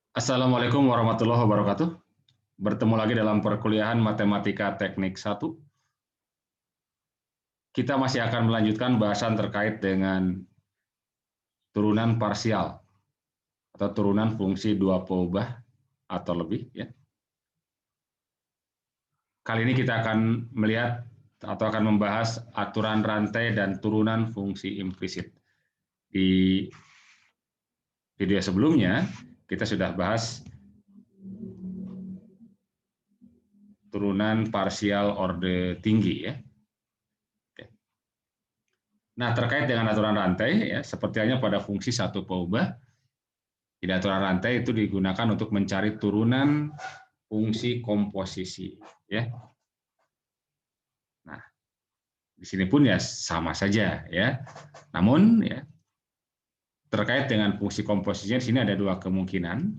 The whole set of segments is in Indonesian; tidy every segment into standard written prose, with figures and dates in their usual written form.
Assalamualaikum warahmatullahi wabarakatuh. Bertemu lagi dalam perkuliahan Matematika Teknik 1. Kita masih akan melanjutkan bahasan terkait dengan turunan parsial atau turunan fungsi dua peubah atau lebih. Ya. Kali ini kita akan melihat atau akan membahas aturan rantai dan turunan fungsi implisit. Di video sebelumnya, kita sudah bahas turunan parsial orde tinggi. Ya. Nah, terkait dengan aturan rantai, ya, seperti halnya pada fungsi satu peubah, jadi aturan rantai itu digunakan untuk mencari turunan fungsi komposisi. Ya. Nah, di sini pun ya sama saja. Ya. Namun, ya, terkait dengan fungsi komposisinya, di sini ada dua kemungkinan.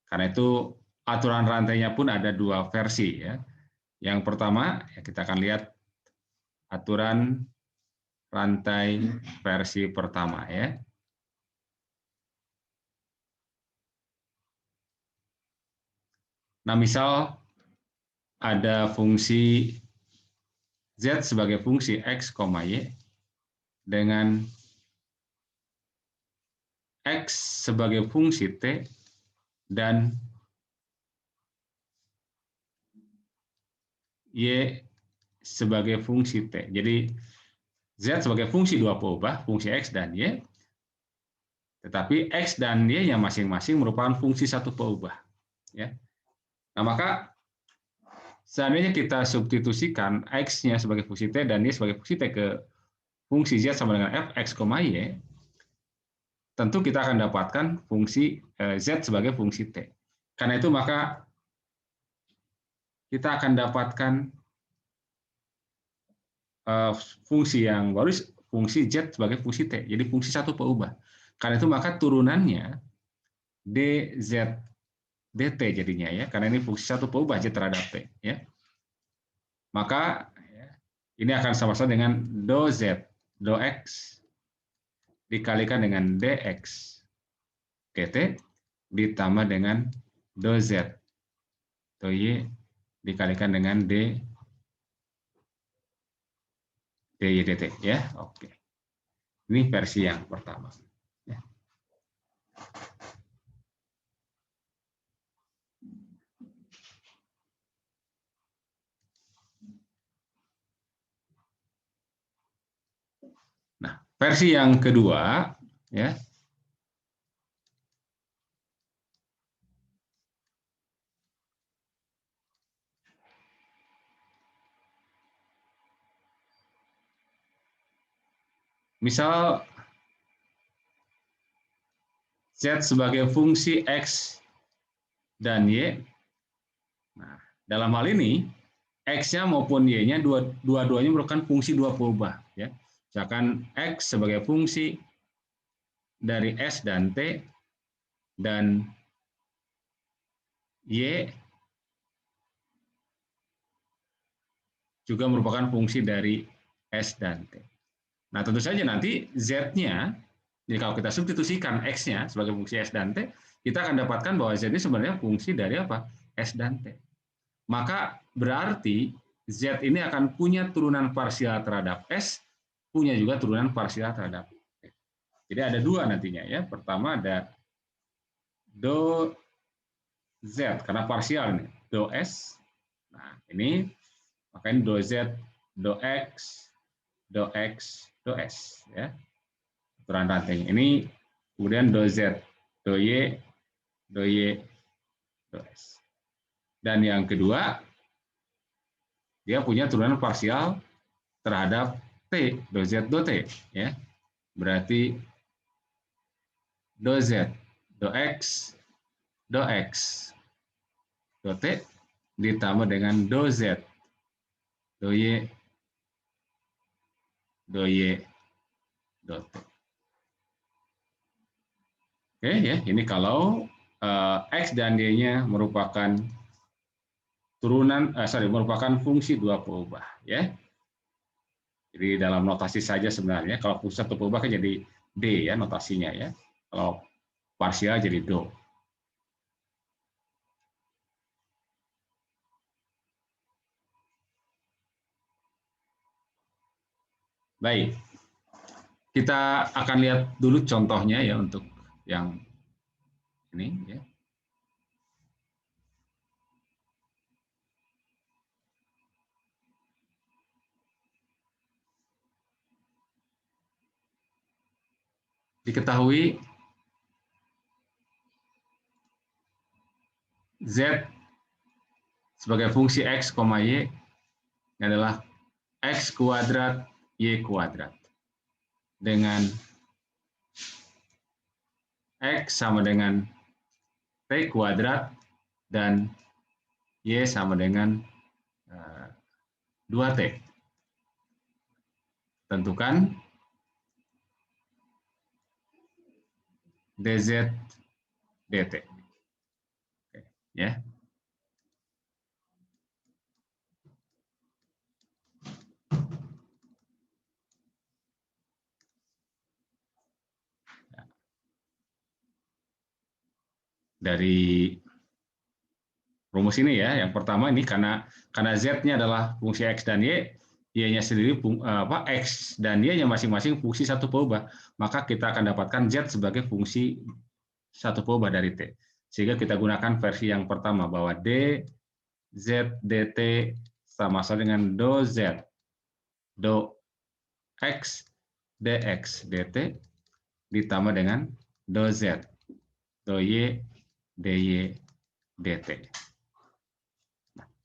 Karena itu aturan rantainya pun ada dua versi. Ya. Yang pertama, ya, kita akan lihat aturan rantai versi pertama. Ya. Nah, misal ada fungsi Z sebagai fungsi X, Y dengan X sebagai fungsi T dan Y sebagai fungsi T. Jadi Z sebagai fungsi dua peubah, fungsi X dan Y, tetapi X dan Y-nya masing-masing merupakan fungsi satu peubah. Ya. Nah, maka seandainya kita substitusikan X-nya sebagai fungsi T dan Y sebagai fungsi T ke fungsi Z sama dengan F, X, Y, tentu kita akan dapatkan fungsi Z sebagai fungsi T. Karena itu maka kita akan dapatkan fungsi yang baru, fungsi Z sebagai fungsi T. Jadi fungsi satu peubah. Karena itu maka turunannya dz dt jadinya, ya, karena ini fungsi satu peubah Z terhadap T. Ya. Maka ya, ini akan sama-sama dengan do Z, do X dikalikan dengan dx dt ditambah dengan do Z, do Y dikalikan dengan dy dt. Ya. Oke. Ini versi yang pertama. Ya. Nah, versi yang kedua, ya, misal Z sebagai fungsi X dan Y. Nah, dalam hal ini, X-nya maupun Y-nya dua-duanya merupakan fungsi dua peubah. Ya. Misalkan X sebagai fungsi dari S dan T, dan Y juga merupakan fungsi dari S dan T. Nah, tentu saja nanti Z-nya, jadi kalau kita substitusikan X-nya sebagai fungsi S dan T, kita akan dapatkan bahwa Z ini sebenarnya fungsi dari apa? S dan T. Maka berarti Z ini akan punya turunan parsial terhadap S, punya juga turunan parsial terhadap T. Jadi ada dua nantinya, ya. Pertama ada do Z, karena parsial ini, do S. Nah, ini makanya do Z, do X, do X, do S, ya. Aturan rantainya. Ini kemudian do Z, do Y, do Y, do S. Dan yang kedua, dia punya turunan parsial terhadap T, do Z, do T. Ya. Berarti do Z, do X, do X, do T ditambah dengan do Z, do Y, do Y, do T. Oke, ya, ini kalau X dan Y-nya merupakan merupakan fungsi dua peubah, ya. Jadi dalam notasi saja sebenarnya, kalau fungsi satu peubah kan jadi D, ya, notasinya, ya. Kalau parsial jadi do. Baik, kita akan lihat dulu contohnya ya untuk yang ini ya. Diketahui Z sebagai fungsi X, Y ini adalah X kuadrat Y kuadrat dengan X sama dengan T kuadrat dan Y sama dengan 2T. Tentukan dz dt. Oke, ya. Dari rumus ini ya, yang pertama ini karena z-nya adalah fungsi x dan y, y-nya sendiri x dan y-nya masing-masing fungsi satu peubah, maka kita akan dapatkan z sebagai fungsi satu peubah dari t. Sehingga kita gunakan versi yang pertama bahwa dz dt sama dengan do z do x dx dt ditambah dengan do z do y dy dt.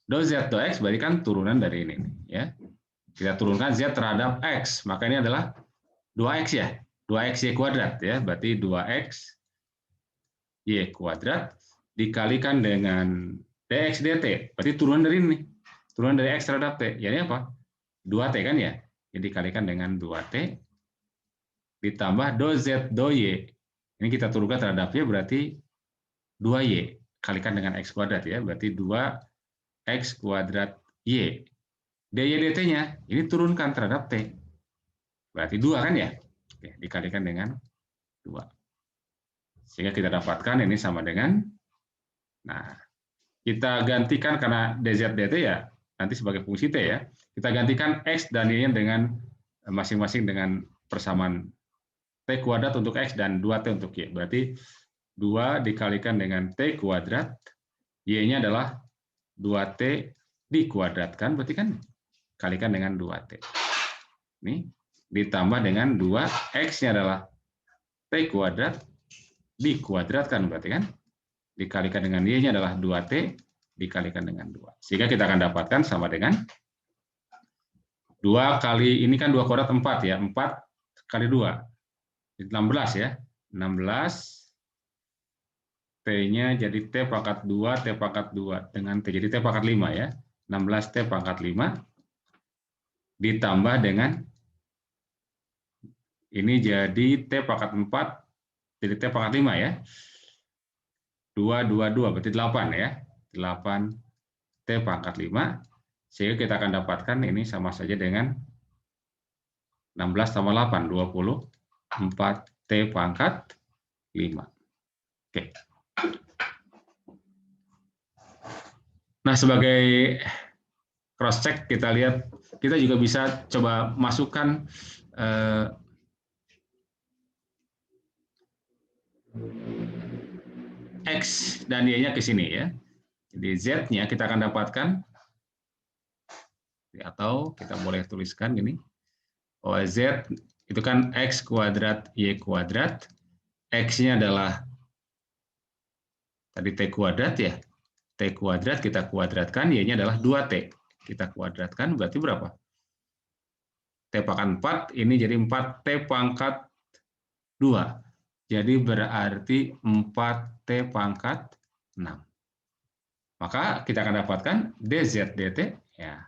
Do z do x berarti kan turunan dari ini ya. Kita turunkan z terhadap x, maka ini adalah 2x ya. 2x y kuadrat ya, berarti 2x y kuadrat dikalikan dengan dx dt, berarti turunan dari ini. Turunan dari x terhadap t. Ya ini apa? 2t kan ya. Jadi dikalikan dengan 2t ditambah do z do y. Ini kita turunkan terhadap y berarti 2y kalikan dengan x kuadrat ya, berarti 2x kuadrat y. dy dt-nya ini turunkan terhadap t. Berarti 2 kan ya? Oke, dikalikan dengan 2. Sehingga kita dapatkan ini sama dengan, nah, kita gantikan karena dz dt ya, nanti sebagai fungsi t ya, kita gantikan x dan y-nya dengan masing-masing dengan persamaan t kuadrat untuk x dan 2t untuk y. Berarti 2 dikalikan dengan t kuadrat, y-nya adalah 2t dikuadratkan, berarti kan kalikan dengan 2t. Ini ditambah dengan 2, x-nya adalah t kuadrat dikuadratkan, berarti kan dikalikan dengan y-nya adalah 2t dikalikan dengan 2. Sehingga kita akan dapatkan sama dengan 2 kali, ini kan 2 kuadrat 4 ya, 4 kali 2, 16 ya, 16 T-nya jadi T pangkat 2, T pangkat 2 dengan T, jadi T pangkat 5 ya, 16 T pangkat 5 ditambah dengan ini jadi T pangkat 4, jadi T pangkat 5 ya, 2, 2, 2, berarti 8 ya, 8 T pangkat 5, sehingga kita akan dapatkan ini sama saja dengan 16 tambah 8, 24 T pangkat 5. Oke. Nah, sebagai cross check kita lihat, kita juga bisa coba masukkan x dan y-nya ke sini ya. Jadi z-nya kita akan dapatkan, atau kita boleh tuliskan gini, bahwa z itu kan x kuadrat y kuadrat, x-nya adalah tadi t kuadrat ya, t kuadrat kita kuadratkan, y-nya adalah 2t. Kita kuadratkan berarti berapa? T pangkat 4, ini jadi 4t pangkat 2. Jadi berarti 4t pangkat 6. Maka kita akan dapatkan dz dt ya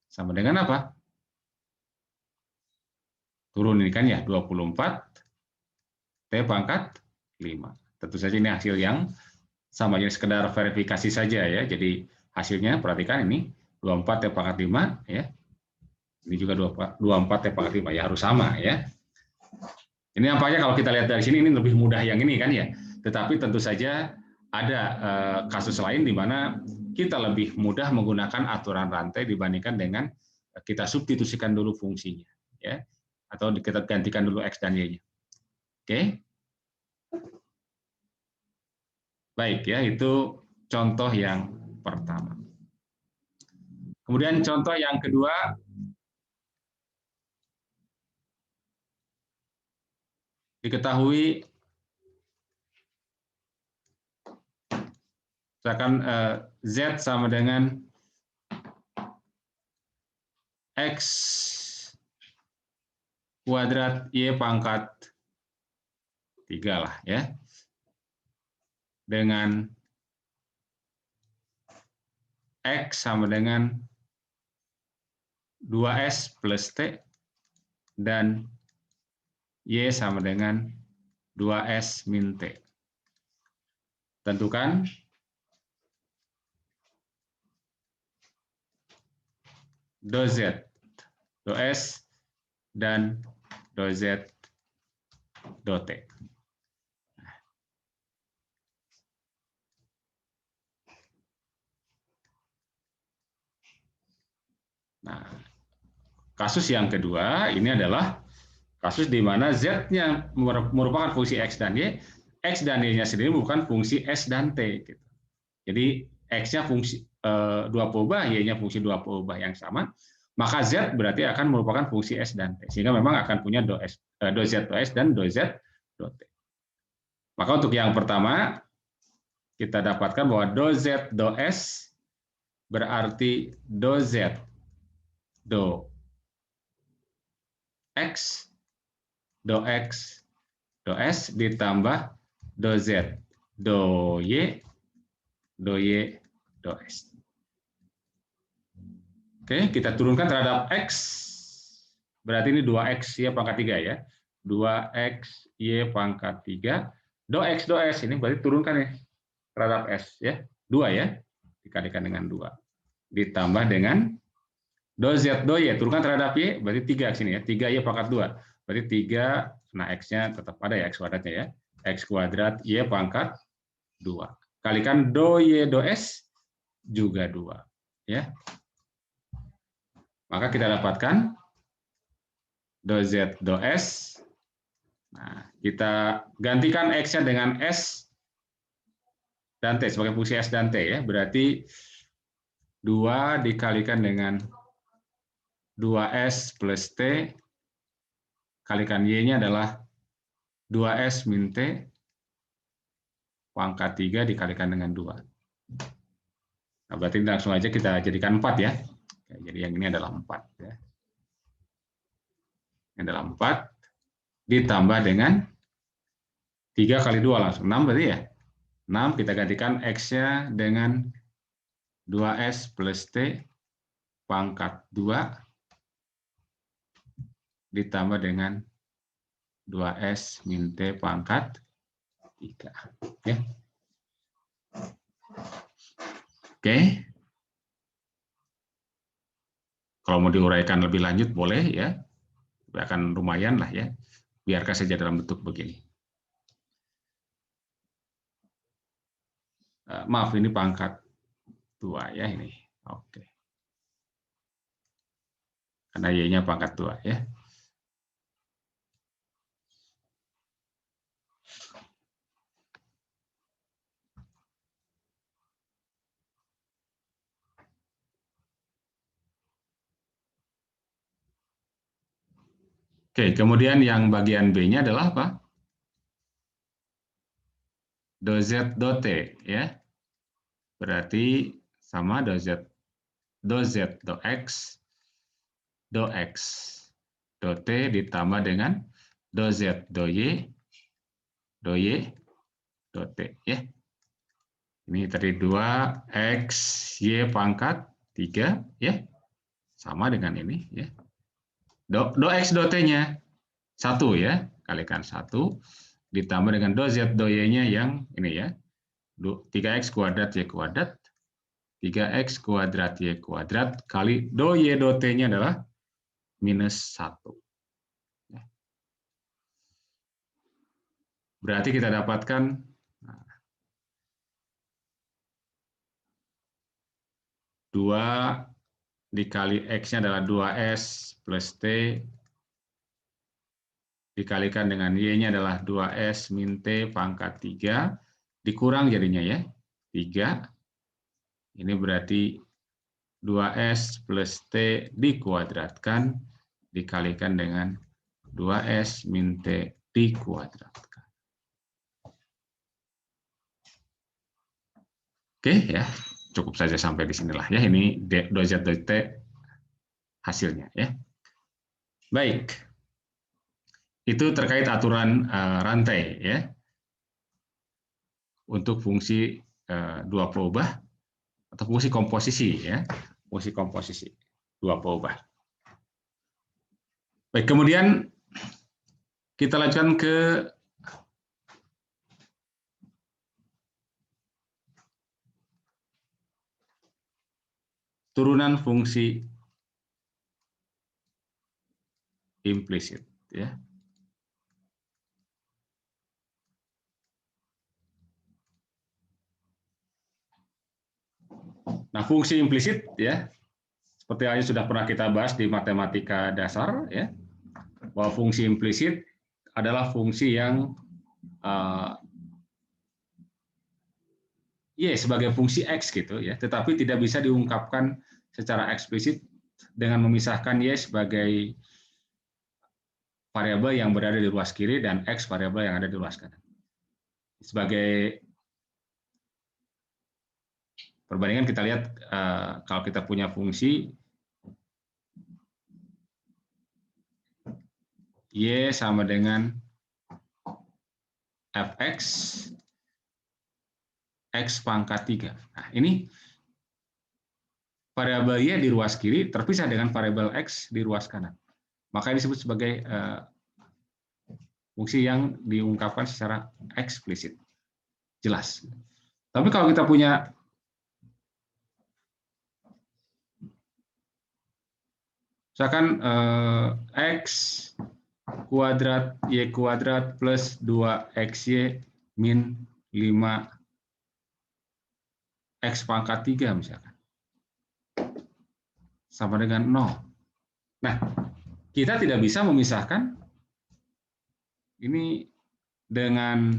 sama dengan apa? Turun ini kan ya, 24 t pangkat 5. Tentu saja ini hasil yang sama, jadi sekedar verifikasi saja ya. Jadi hasilnya perhatikan ini 24 t pangkat 5 ya. Ini juga 24 t pangkat 5 ya, harus sama ya. Ini nampaknya kalau kita lihat dari sini ini lebih mudah yang ini kan ya. Tetapi tentu saja ada kasus lain di mana kita lebih mudah menggunakan aturan rantai dibandingkan dengan kita substitusikan dulu fungsinya. ya, atau kita gantikan dulu X dan Y-nya. Oke. Baik ya, itu contoh yang pertama. Kemudian contoh yang kedua, diketahui misalkan Z sama dengan X kuadrat Y pangkat 3 lah ya. Dengan X sama dengan 2S plus T dan Y sama dengan 2S min T. Tentukan do Z, do S, dan do Z, do T. Nah, kasus yang kedua ini adalah kasus di mana Z-nya merupakan fungsi X dan Y, X dan Y-nya sendiri merupakan fungsi S dan T. Gitu. Jadi X-nya fungsi dua peubah, Y-nya fungsi dua peubah yang sama, maka Z berarti akan merupakan fungsi S dan T. Sehingga memang akan punya do Z do S dan do Z do T. Maka untuk yang pertama, kita dapatkan bahwa do Z do S berarti do Z do X, do X, do S ditambah do Z, do Y, do Y, do S. Oke, kita turunkan terhadap X, berarti ini 2X Y pangkat 3 ya. 2X Y pangkat 3, do X, do S, ini berarti turunkan nih terhadap S ya. 2 ya, dikalikan dengan 2. Ditambah dengan do Z, do Y, turunkan terhadap Y, berarti 3 sini ya. 3Y pangkat 2. Berarti 3, nah X-nya tetap ada ya, X kuadratnya ya. X kuadrat Y pangkat 2. Kalikan do Y, do S, juga 2. Ya. Maka kita dapatkan do Z, do S. Nah, kita gantikan X-nya dengan S dan T sebagai fungsi S dan T ya. Berarti 2 dikalikan dengan 2S plus T kalikan Y-nya adalah 2S min T pangkat 3 dikalikan dengan 2. Nah, berarti langsung aja kita jadikan 4 ya. Jadi yang ini adalah 4 ya. Ini adalah 4 ditambah dengan 3 kali 2 langsung 6 berarti ya. 6 kita gantikan X-nya dengan 2S plus T pangkat 2 ditambah dengan 2S min T pangkat 3. Ya. Oke. Kalau mau diuraikan lebih lanjut boleh ya. Akan lumayan lah ya. Biarkan saja dalam bentuk begini. Maaf, ini pangkat 2 ya ini. Oke. Karena Y-nya pangkat 2 ya. Oke, kemudian yang bagian B-nya adalah apa? Do Z, do T ya. Berarti sama do Z, do Z, do X, do X, do T ditambah dengan do Z, do Y, do Y, do T ya. Ini tadi 2X Y pangkat 3 ya. Sama dengan ini ya. Do X, do T-nya 1 ya. Kalikan 1 ditambah dengan do Z, do Y-nya yang ini ya. 3X kuadrat Y kuadrat 3X kuadrat Y kuadrat kali do Y do T-nya adalah minus 1. Berarti kita dapatkan 2 dikali X-nya adalah 2S plus T dikalikan dengan Y-nya adalah 2S min T pangkat 3, dikurang jadinya ya, 3. Ini berarti 2S plus T dikuadratkan, dikalikan dengan 2S min T dikuadratkan. Oke ya, cukup saja sampai di sinilah ya. Ini 2Z T hasilnya ya. Baik, itu terkait aturan rantai ya. Untuk fungsi dua peubah atau fungsi komposisi ya, fungsi komposisi dua peubah. Baik, kemudian kita lanjutkan ke turunan fungsi implisit ya. Nah, fungsi implisit ya, seperti yang sudah pernah kita bahas di matematika dasar ya, bahwa fungsi implisit adalah fungsi yang Y sebagai fungsi X gitu ya, tetapi tidak bisa diungkapkan secara eksplisit dengan memisahkan Y sebagai variabel yang berada di ruas kiri dan X variabel yang ada di ruas kanan. Sebagai perbandingan kita lihat kalau kita punya fungsi Y sama dengan Fx X pangkat 3. Nah, ini variabel Y di ruas kiri terpisah dengan variabel X di ruas kanan. Maka ini disebut sebagai fungsi yang diungkapkan secara eksplisit. Jelas. Tapi kalau kita punya misalkan X kuadrat Y kuadrat plus 2XY min 5 X pangkat 3 misalkan. Sama dengan 0. Nah, kita tidak bisa memisahkan ini dengan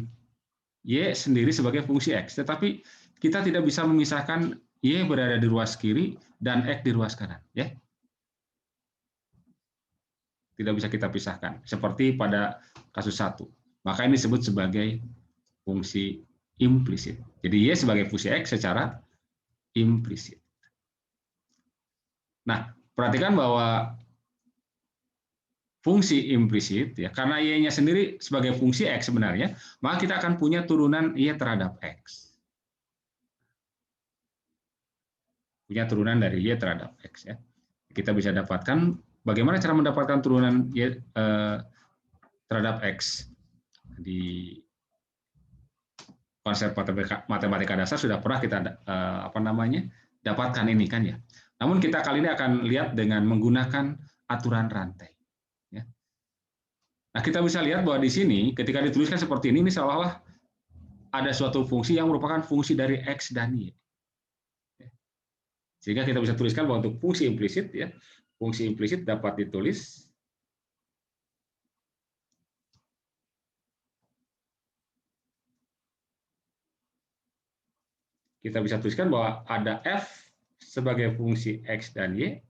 Y sendiri sebagai fungsi X. Tetapi kita tidak bisa memisahkan Y berada di ruas kiri dan X di ruas kanan. Ya. Tidak bisa kita pisahkan. Seperti pada kasus 1. Maka ini disebut sebagai fungsi implisit. Jadi Y sebagai fungsi X secara implisit. Nah, perhatikan bahwa fungsi implisit ya, karena Y-nya sendiri sebagai fungsi X sebenarnya, maka kita akan punya turunan Y terhadap X. Punya turunan dari Y terhadap X ya. Kita bisa dapatkan bagaimana cara mendapatkan turunan Y terhadap X. Di konsep matematika dasar sudah pernah kita dapatkan ini kan ya. Namun kita kali ini akan lihat dengan menggunakan aturan rantai. Ya. Nah, kita bisa lihat bahwa di sini ketika dituliskan seperti ini seolah-olah ada suatu fungsi yang merupakan fungsi dari X dan Y. Sehingga kita bisa tuliskan bahwa untuk fungsi implisit ya, fungsi implisit dapat ditulis kita bisa tuliskan bahwa ada F sebagai fungsi X dan Y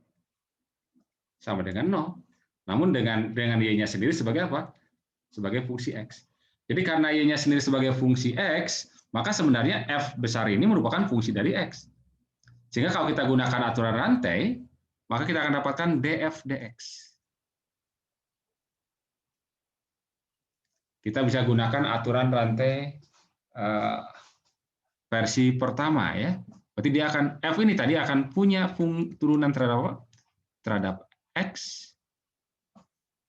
sama dengan 0. Namun dengan Y-nya sendiri sebagai apa? Sebagai fungsi X. Jadi karena Y-nya sendiri sebagai fungsi X, maka sebenarnya F besar ini merupakan fungsi dari X. Sehingga kalau kita gunakan aturan rantai, maka kita akan dapatkan df dx. Kita bisa gunakan aturan rantai versi pertama ya. Berarti dia akan F ini tadi akan punya turunan terhadap apa? Terhadap X.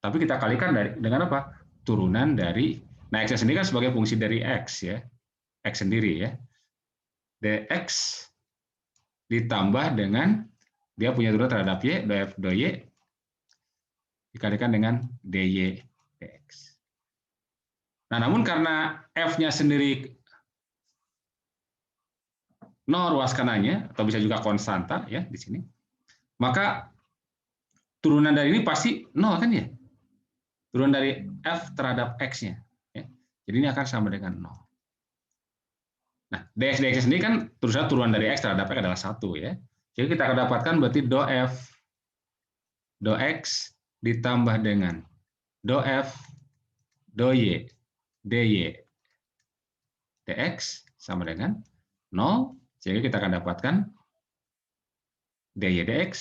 Tapi kita kalikan dengan apa? Turunan dari, nah X sendiri kan sebagai fungsi dari X ya. X sendiri ya. Dx ditambah dengan dia punya turunan terhadap Y, df dy dikalikan dengan dy dx. Nah, namun karena F-nya sendiri 0 ruas kanannya, atau bisa juga konstanta ya di sini, maka turunan dari ini pasti 0 kan ya? Turunan dari F terhadap X-nya. Ya. Jadi ini akan sama dengan 0. Nah, dx sendiri kan turunan dari X terhadap X adalah 1. Ya. Jadi kita akan dapatkan berarti do F, do X ditambah dengan do F, do Y, dy, dx sama dengan 0. Jadi kita akan dapatkan dy dx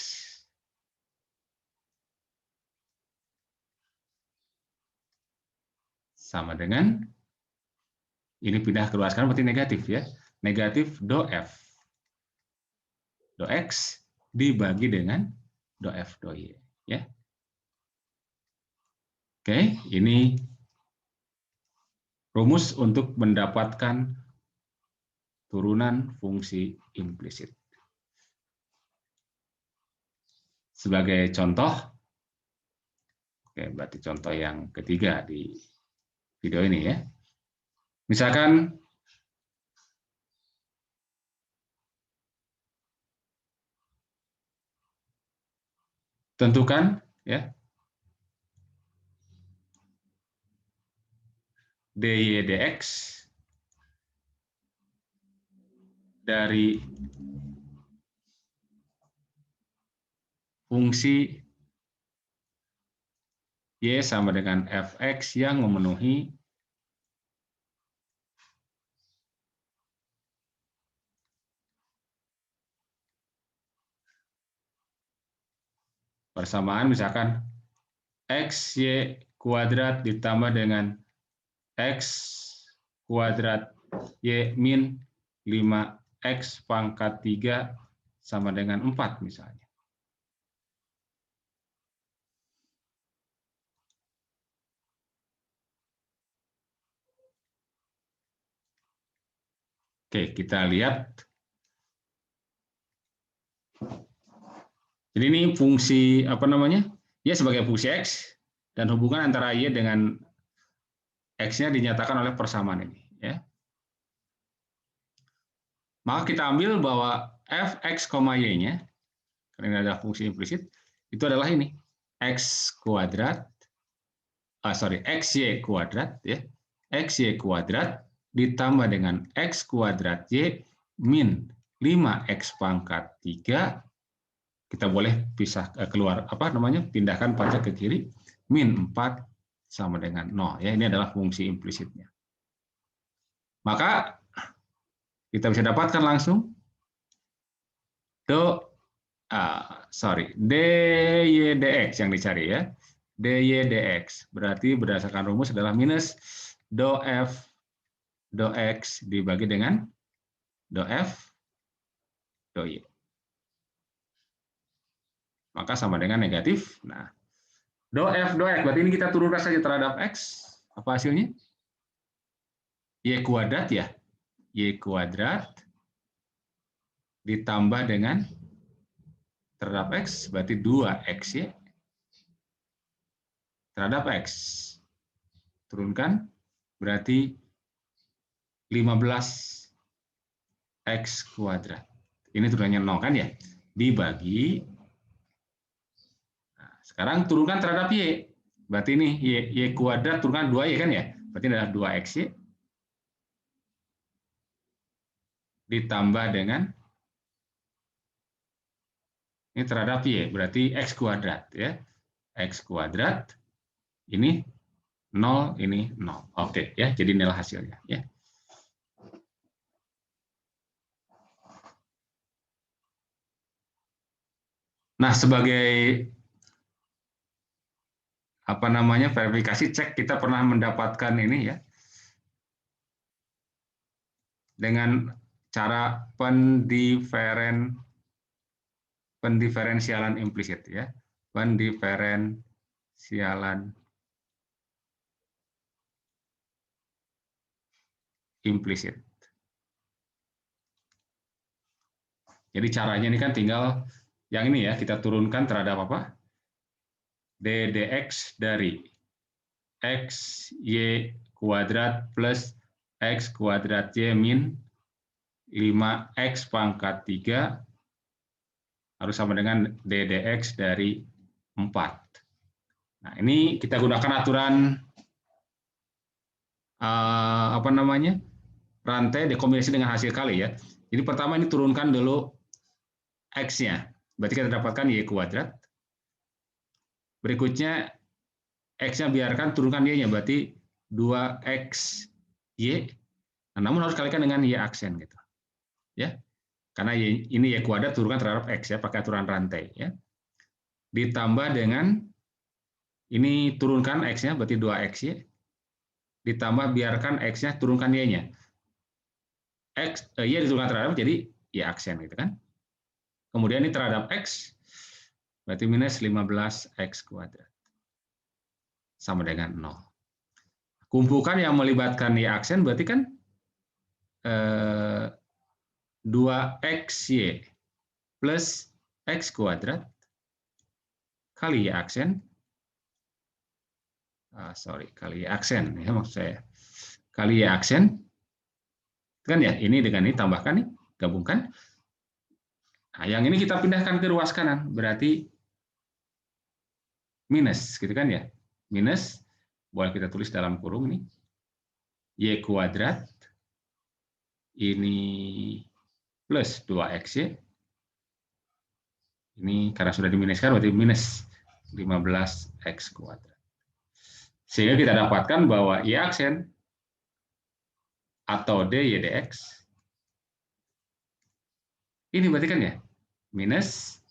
sama dengan, ini pindah ke luar sekarang berarti negatif ya. Negatif do F, do X dibagi dengan do F, do Y. Ya. Oke, ini rumus untuk mendapatkan turunan fungsi implisit. Sebagai contoh, oke, berarti contoh yang ketiga di video ini ya. Misalkan tentukan ya dy dx dari fungsi y sama dengan fx yang memenuhi persamaan, misalkan xy kuadrat ditambah dengan x kuadrat y min 5x pangkat 3 sama dengan 4 misalnya. Oke, kita lihat. Jadi ini fungsi apa namanya? Y sebagai fungsi x dan hubungan antara y dengan x-nya dinyatakan oleh persamaan ini, ya. Maka kita ambil bahwa fx, y-nya, karena ini adalah fungsi implisit, itu adalah ini x kuadrat, xy kuadrat, ya, xy kuadrat ditambah dengan x kuadrat y min 5x pangkat 3, kita boleh pisah keluar apa namanya, pindahkan pajak ke kiri, min 4 sama dengan 0. Ya, ini adalah fungsi implisitnya. Maka kita bisa dapatkan langsung dy dx yang dicari ya. dy dx berarti berdasarkan rumus adalah minus do f do x dibagi dengan do f do y. Maka sama dengan negatif. Nah, do f do x berarti ini kita turunkan saja terhadap x. Apa hasilnya? Y kuadrat ya. Y kuadrat ditambah dengan terhadap x berarti 2xy terhadap x. Turunkan berarti 15x kuadrat. Ini turunannya 0 kan ya? Dibagi. Nah, sekarang turunkan terhadap y. Berarti ini y kuadrat turunkan 2y kan ya? Berarti adalah 2xy ditambah dengan ini terhadap y, berarti x kuadrat ya. X kuadrat ini 0, ini 0. Oke ya, jadi inilah hasilnya ya. Nah, sebagai apa namanya verifikasi cek, kita pernah mendapatkan ini ya dengan cara pendiferensialan implisit ya. Pendiferensialan implisit. Jadi caranya ini kan tinggal yang ini ya, kita turunkan terhadap apa? D dx dari x y kuadrat plus x kuadrat y min 5x pangkat 3 harus sama dengan d dx dari 4. Nah, ini kita gunakan aturan apa namanya, rantai dekombinasi dengan hasil kali ya. Jadi pertama ini turunkan dulu X-nya, berarti kita dapatkan Y kuadrat. Berikutnya X-nya biarkan turunkan Y-nya, berarti 2X Y. Nah, namun harus kalikan dengan Y aksen gitu. Ya. Karena ini Y kuadrat turunkan terhadap X ya, pakai aturan rantai ya. Ditambah dengan ini turunkan X-nya, berarti 2XY. Ditambah biarkan X-nya turunkan Y-nya. Y diturunkan terhadap, jadi Y aksen gitu kan. Kemudian ini terhadap X, berarti minus 15X kuadrat. Sama dengan 0. Kumpulkan yang melibatkan Y aksen, berarti kan 2XY plus X kuadrat kali Y aksen. Kali Y aksen ya maksud saya. Kali Y aksen. Kan ya, ini dengan ini tambahkan nih, gabungkan. Nah, yang ini kita pindahkan ke ruas kanan, berarti minus, gitu kan ya. Minus, boleh kita tulis dalam kurung nih. Y kuadrat, ini plus 2XY. Ini karena sudah diminuskan, berarti minus 15X kuadrat. Sehingga kita dapatkan bahwa Y aksen atau dy dx, ini berarti kan ya, minus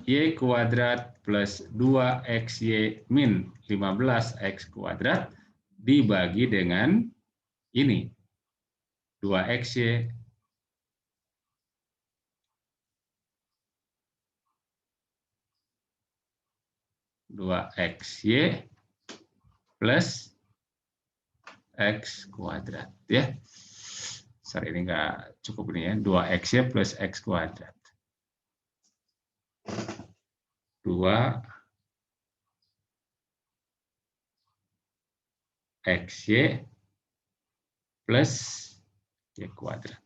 Y kuadrat plus 2XY min 15X kuadrat dibagi dengan ini, 2XY plus X kuadrat ya. Sorry, ini nggak cukup ini ya, 2XY plus X kuadrat. 2XY plus Y kuadrat.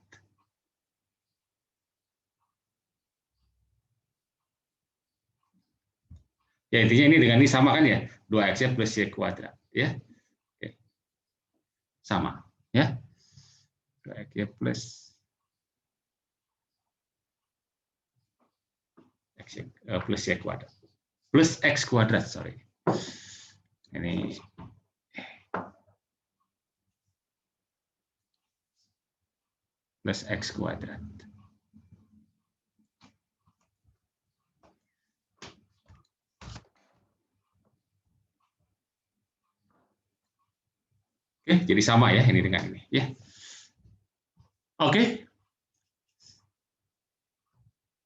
Ya, intinya ini dengan ini sama kan ya, 2XY plus Y kuadrat ya. Oke. Sama ya. 2XY plus Y kuadrat. Plus X kuadrat, sorry. Ini plus X kuadrat. Oke, jadi sama ya ini dengan ini ya. Oke.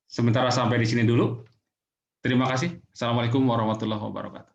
Sementara sampai di sini dulu. Terima kasih. Assalamualaikum warahmatullahi wabarakatuh.